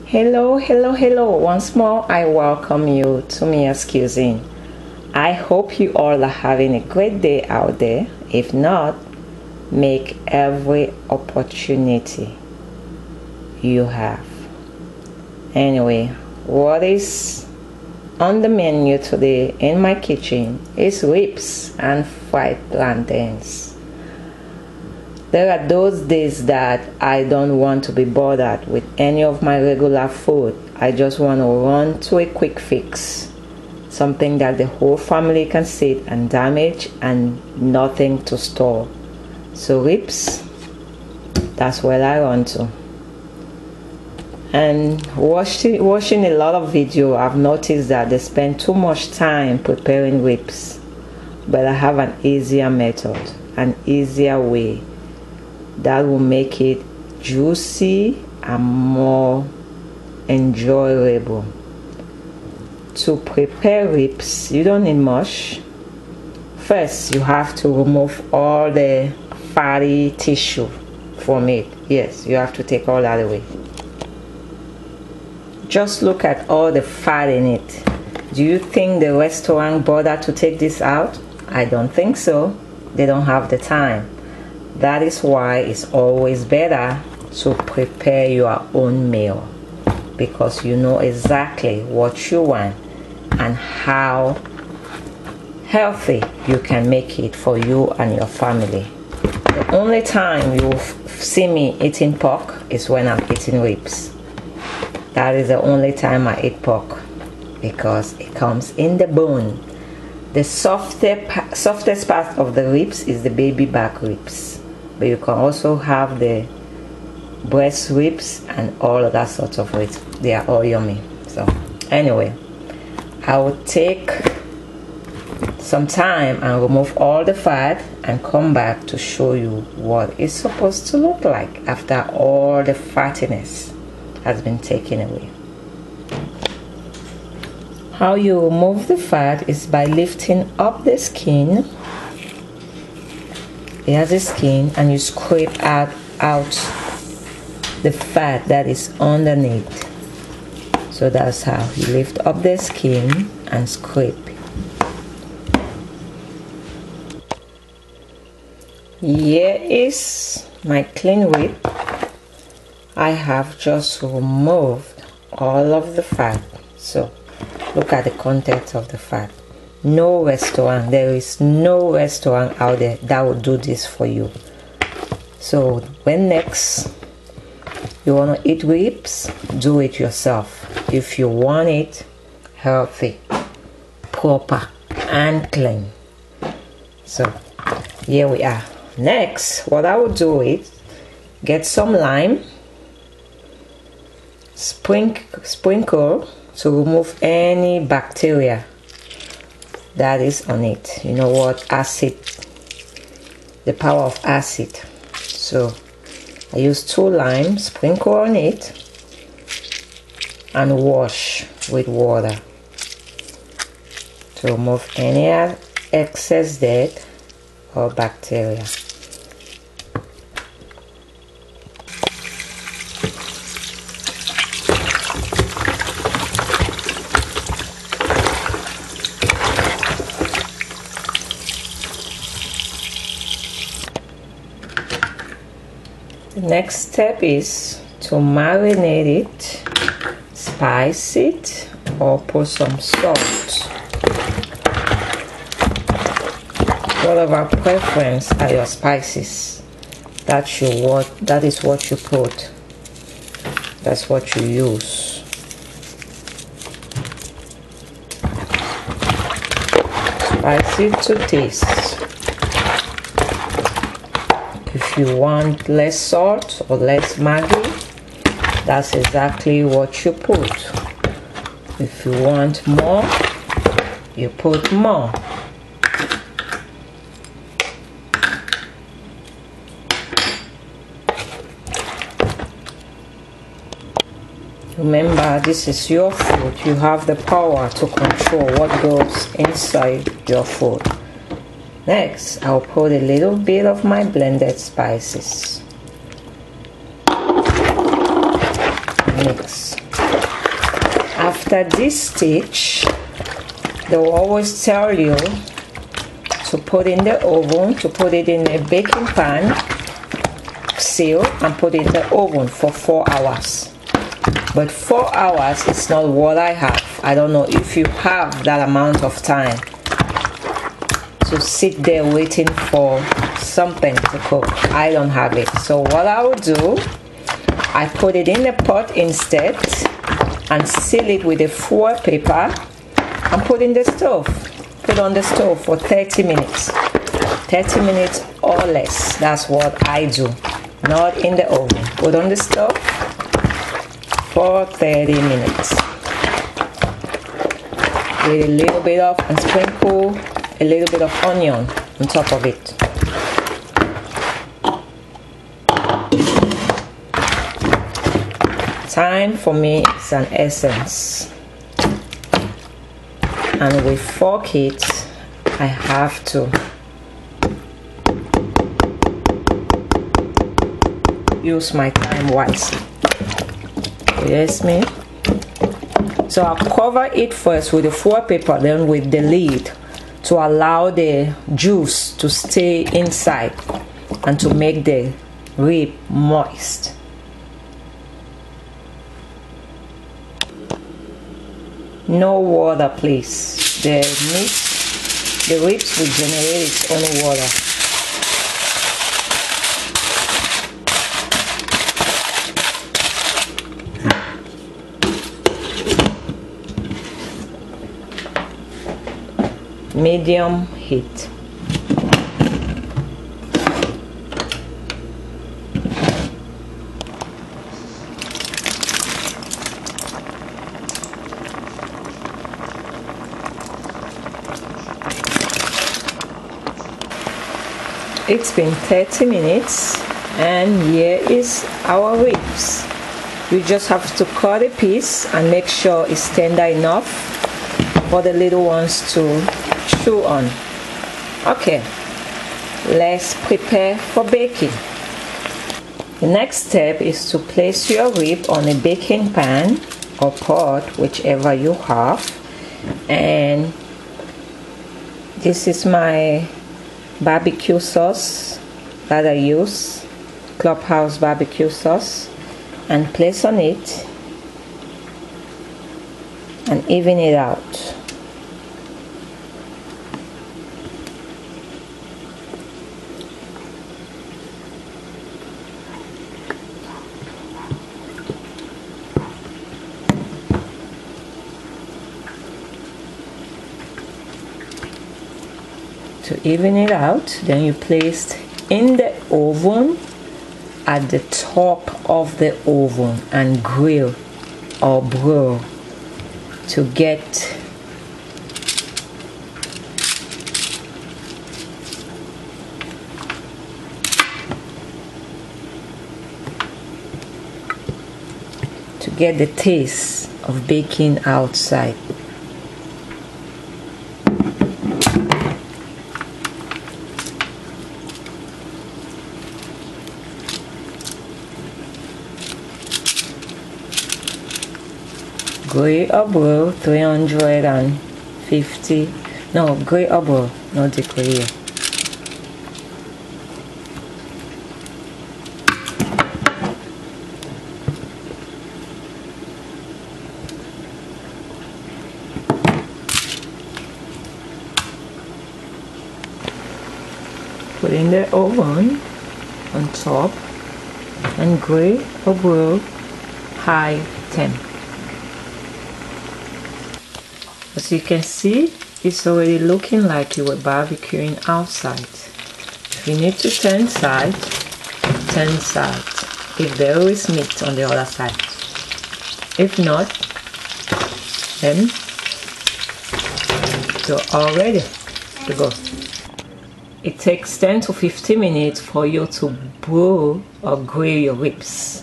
Hello once more. I welcome you to Mia's Cuisine. I hope you all are having a great day out there. If not, make every opportunity you have. Anyway, what is on the menu today in my kitchen is ribs and fried plantains. There are those days that I don't want to be bothered with any of my regular food. I just want to run to a quick fix. Something that the whole family can sit and damage and nothing to store. So ribs, that's where I run to. And watching a lot of video, I've noticed that they spend too much time preparing ribs. But I have an easier method, an easier way that will make it juicy and more enjoyable. To prepare ribs, you don't need much. First, you have to remove all the fatty tissue from it. Yes, you have to take all that away. Just look at all the fat in it. Do you think the restaurant bothered to take this out? I don't think so. They don't have the time. That is why it's always better to prepare your own meal, because you know exactly what you want and how healthy you can make it for you and your family. The only time you see me eating pork is when I'm eating ribs. That is the only time I eat pork, because it comes in the bone. The softest part of the ribs is the baby back ribs. But you can also have the breast ribs and all of that sort of ribs. They are all yummy. So anyway, I will take some time and remove all the fat and come back to show you what it's supposed to look like after all the fattiness has been taken away. How you remove the fat is by lifting up the skin. It has a skin, and you scrape out the fat that is underneath. So that's how you lift up the skin and scrape. Here is my clean rib. I have just removed all of the fat. So look at the contents of the fat. No restaurant, there is no restaurant out there that will do this for you. So when next you want to eat ribs, do it yourself. If you want it healthy, proper and clean. So here we are. Next, what I will do is get some lime, sprinkle to remove any bacteria that is on it. You know what? Acid, the power of acid. So I use 2 limes, sprinkle on it, and wash with water to remove any excess dirt or bacteria. The next step is to marinate it, spice it, or put some salt. Whatever preference are your spices, that is what you put. That's what you use. Spice it to taste. If you want less salt or less maggi, that's exactly what you put. If you want more, you put more. Remember, this is your food. You have the power to control what goes inside your food. Next, I'll put a little bit of my blended spices. Mix. After this stage, they will always tell you to put in the oven, to put it in a baking pan, seal, and put it in the oven for 4 hours. But 4 hours is not what I have. I don't know if you have that amount of time to sit there waiting for something to cook. I don't have it. So what I will do, I put it in the pot instead and seal it with a foil paper and put in the stove. Put on the stove for 30 minutes. 30 minutes or less. That's what I do. Not in the oven. Put on the stove for 30 minutes. With a little bit of, and sprinkle a little bit of onion on top of it. Time for me is an essence, and with 4 kids I have to use my time wisely. Yes, me. So I'll cover it first with the foil paper, then with the lid, to allow the juice to stay inside and to make the rib moist. No water, please. The ribs will generate its own water. Medium heat. It's been 30 minutes and here is our ribs. You just have to cut a piece and make sure it's tender enough for the little ones to chew on. Okay, let's prepare for baking. The next step is to place your rib on a baking pan or pot, whichever you have, and this is my barbecue sauce that I use, Clubhouse barbecue sauce, and place on it and even it out. To even it out, then you place in the oven at the top of the oven and grill or broil to get the taste of baking outside. Grey or broil, 350, no, grey or broil, not the grey. Put in the oven on top and grey or broil, high temp. As you can see, it's already looking like you were barbecuing outside. If you need to turn side, turn side. If there is meat on the other side. If not, then you're all ready to go. It takes 10 to 15 minutes for you to broil or grill your ribs.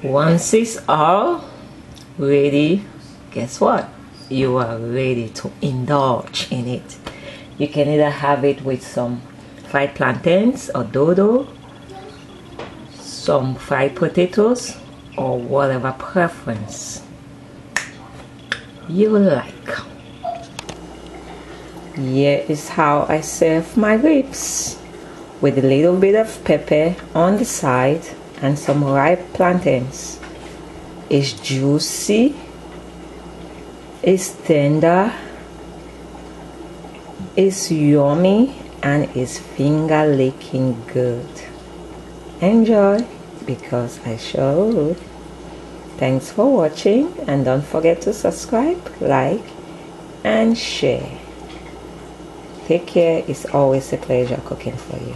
Once it's all ready, guess what? You are ready to indulge in it. You can either have it with some fried plantains or dodo, some fried potatoes, or whatever preference. you like. Here is how I serve my ribs, with a little bit of pepper on the side and some ripe plantains. It's juicy, it's tender, it's yummy, and it's finger licking good. Enjoy, because I sure would. Thanks for watching, and don't forget to subscribe, like, and share. Take care. It's always a pleasure cooking for you.